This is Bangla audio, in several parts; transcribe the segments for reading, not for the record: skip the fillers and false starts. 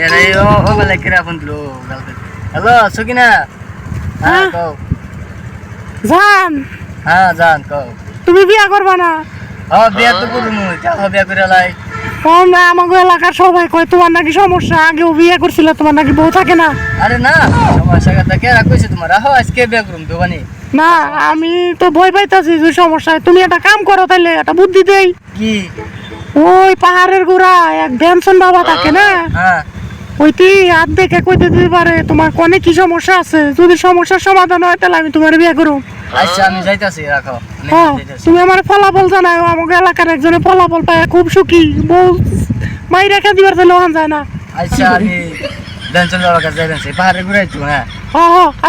এরে ও বলে কিরা ফোন দিলো হ্যালো সকিনা হ্যাঁ কও জান হ্যাঁ জান কও তুমি বিয়া করবা না? বিয়া তো করবো চাও বিয়া করে লাই না আমাকে এলাকার সবাই কয় তোমার নাকি সমস্যা, আগেও বিয়ে করছিল, তোমার নাকি বউ থাকে না। আরে না সমস্যা কথা কে রাখছে তোমার রাখো আজকে বিয়া করুম তো বানি না আমি তো ভয় পাইতাছি যে সমস্যা। তুমি একটা কাম করো, তাইলে একটা বুদ্ধি দেই। কি? ওই পাহাড়ের গোড়া এক বেনসন বাবা থাকে না, হ্যাঁ ওইটি হাত দেখে কইতে দিতে পারে তোমার কোনে কি সমস্যা আছে। যদি সমস্যার সমাধান হয় তাহলে আমি তোমার বিয়ে করব। আচ্ছা আমি যাইতাছি রাখো হ্যাঁ তুমি আমার ফলাফল জানাও। আমাকে এলাকার একজনের ফলাফল পায় খুব সুখী, বউ মাই রেখে দিবার জন্য ওখান যায় না। আচ্ছা আমি বেনসন বাবার কাছে যাইতাছি পাহাড়ে ঘুরাই তো হ্যাঁ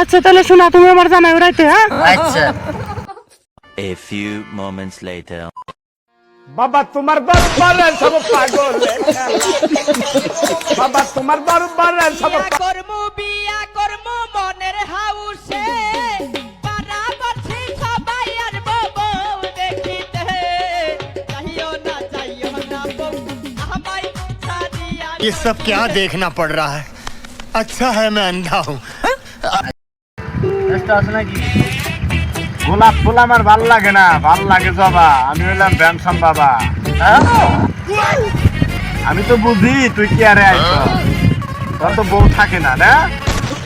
আচ্ছা তাহলে শোনা তুমি আমার জানাও রাইতে। হ্যাঁ আচ্ছা A few moments later. বাবা তোমার দরবারে সব পাগল বাবা তোমার দরবারে সব বিয়া কর্ম মনের হাউসে পারা করছি সবাই আর বউ দেখিতে যাইও না বউ আমায় ছাড়িয়া। ये सब क्या देखना पड़ रहा है? अच्छा है मैं अंधा हूँ। রাস্তা আছে নাকি? গোলাপ ফুল আমার ভাল লাগে না, ভাল লাগে জবা। আমি হইলাম বেনসন বাবা। হ্যাঁ আমি তো বুঝি তুই কি আরে আইছ, তোর তো বউ থাকে না না।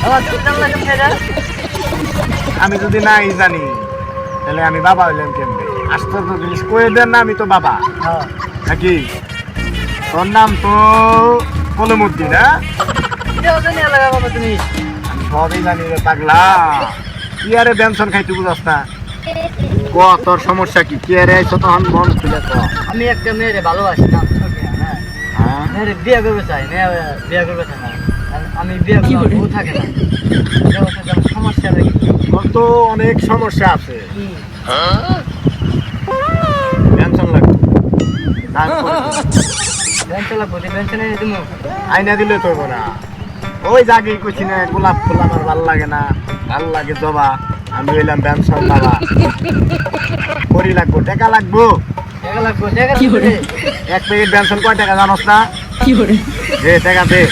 আমার চুপচাপ লাগে ফেরা আমি যদি নাই জানি তাহলে আমি বাবা হইলাম কেমনে? আশ্চর্য জিনিস কয়ে দেন না, আমি তো বাবা হ্যাঁ নাকি? তোর নাম তো কলমুদ্দিন না? কেউ জানি লাগা বাবা তুমি আমি সবই জানি রে পাগলা। কি আরে বেনসন খাইতে বুঝাস না? ক তোর সমস্যা কি? কি আরে আইছ তখন মন খুলে ক। আমি একটা মেয়েরে ভালোবাসি নাম সকিনা হ্যাঁ হ্যাঁ মেয়েরে বিয়ে করতে চাই মেয়ে বিয়ে করতে চাই না আমি বিয়ে করবো বউ থাকে না সমস্যা দেখি তোর তো অনেক সমস্যা আছে। কি টেনশন লাগবে তারপরে বেঞ্চে লাগবো বেঞ্চনে তুমি আইনা দিলে তো না। ওই জাগে কইছি না গোলাপ ফুল আমার ভাল লাগে না, ভাল লাগে জবা। আমি হইলাম বেনসন বাবা। করি লাগবো, টাকা লাগবো। টাকা লাগবো টাকা কি করে এক প্যাকেট বেনসন কয় টাকা জানোস না? কি করে দে টাকা দে,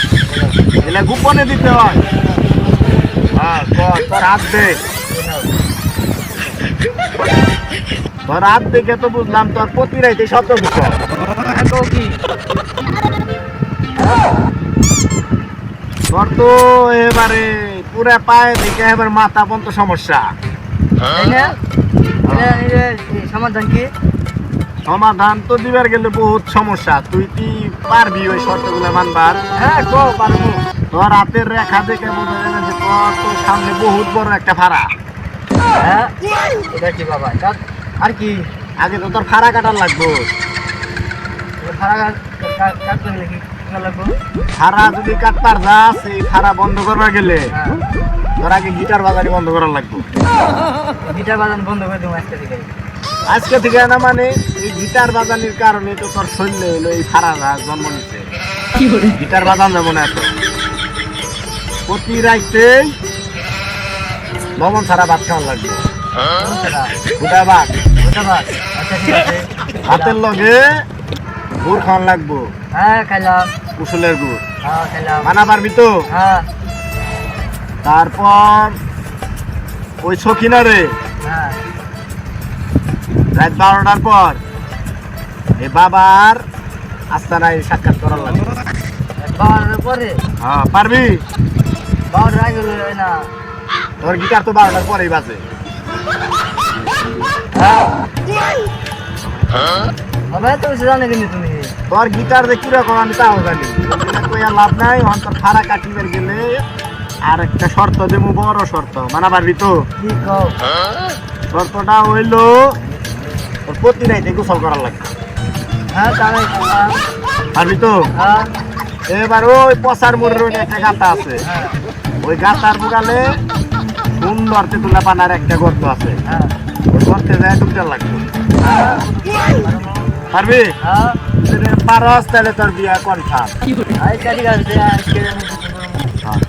এগুলা গোপনে দিতে হয়। হ্যাঁ তোর হাত দে, তোর হাত দেখে তো বুঝলাম তোর প্রতি রাইতে শব্দ বুঝছ। কি তোর তো এবারে পুরা পায়ে দেখে এবার মাথা পর্যন্ত সমস্যা। তাই না সমাধান কি? সমাধান তো দিবার গেলে বহুত সমস্যা। তুই কি পারবি ওই শর্তগুলো মানবার? হ্যাঁ কো পারবো। তোর হাতের রেখা দেখে বোঝা যাবে যে তোর তো সামনে বহুত বড় একটা ফাড়া। হ্যাঁ এটা কি বাবা আর কি? আগে তো তোর ফাড়া কাটার লাগবো। ভাড়া কাটতে গেলে কি লাগবো? ফাড়া যদি কাটবার যাস, এই ফাড়া বন্ধ করবার গেলে হ্যাঁ তোর আগে গিটার বাজারি বন্ধ করার লাগবো। গিটার বাজান বন্ধ করে দেবো আজকে থেকে। আজকে থেকে না মানে এই গিটার বাজানির কারণে তো তোর শরীরে এলো এই ফাড়াটা জন্ম নিচ্ছে। গিটার বাজান যাবো না এত। প্রতি রাইতেই লবণ ছাড়া ভাত খাওয়ার লাগবে। গোটা ভাত, আচ্ছা ঠিক আছে ভাতের লগে গুড় খাওয়ার লাগবো। হ্যাঁ খাইলাম। কুসুলের গুড় হ্যাঁ খাইলাম। মানা পারবি তো? হ্যাঁ তারপর ওই সখিনা রে হ্যাঁ রাত 12টার পর এই বাবার আস্তানায় সাক্ষাৎ করার লাগবে। বাবার পরে হ্যাঁ পারবি? বাবার আগে লই না। তোর গিটার তো 12টার পরেই বাজে। বাবা তো জানে কিন্তু তুমি তোর গিটার যে কিরকম আমি তাও জানি। কইয়া লাভ নাই, অন্তর ফাড়া কাটিবার গেলে আর একটা শর্ত দেবো, বড় শর্ত। মানা পারবি তো? কি কও? শর্তটা হইলো তোর প্রতি রাইতে গোসল করার লাগবে। হ্যাঁ তাহলে পারবি তো? হ্যাঁ এবার ওই পচার মোড়ের ওই একটা গাঁথা আছে, হ্যাঁ ওই গাঁথার বুকালে সুন্দর তেঁতুলা পানার একটা গর্ত আছে। হ্যাঁ ওই গর্তে যায় ডুবতে লাগবে। পারবি? হ্যাঁ যদি পারস তাহলে তোর বিয়া কনফার্ম। আচ্ছা ঠিক আছে আজকে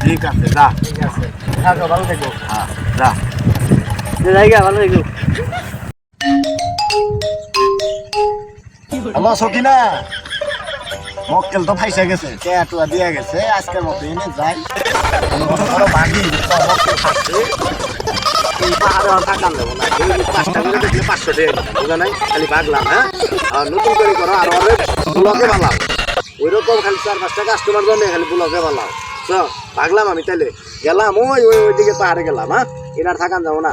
ঠিক আছে যা। ঠিক আছে থাকো ভালো থেকো। হ্যাঁ যা। জায়গা ভালো থেকো। হ্যালো সকিনা, মক্কেল তো ফাইসা গেছে টেয়াটুয়া দিয়ে গেছে আজকের মতো এনে যাই ধরো ভাগি মক্কেল ফাঁসছে এই পাহাড়ে আর টাকা নেবো না এই 5টা করে দেখলে 500 টাকা বুঝা নাই খালি ভাগলাম হ্যাঁ আর নতুন করে করো আর অনেক ব্লকে বানাও ওইরকম খালি 4-5টা কাস্টমার জন্য খালি ব্লকে বানাও চ ভাগলাম আমি তাইলে গেলাম ওইদিকে পাহাড়ে গেলাম হ্যাঁ এনার থাকান যাবো না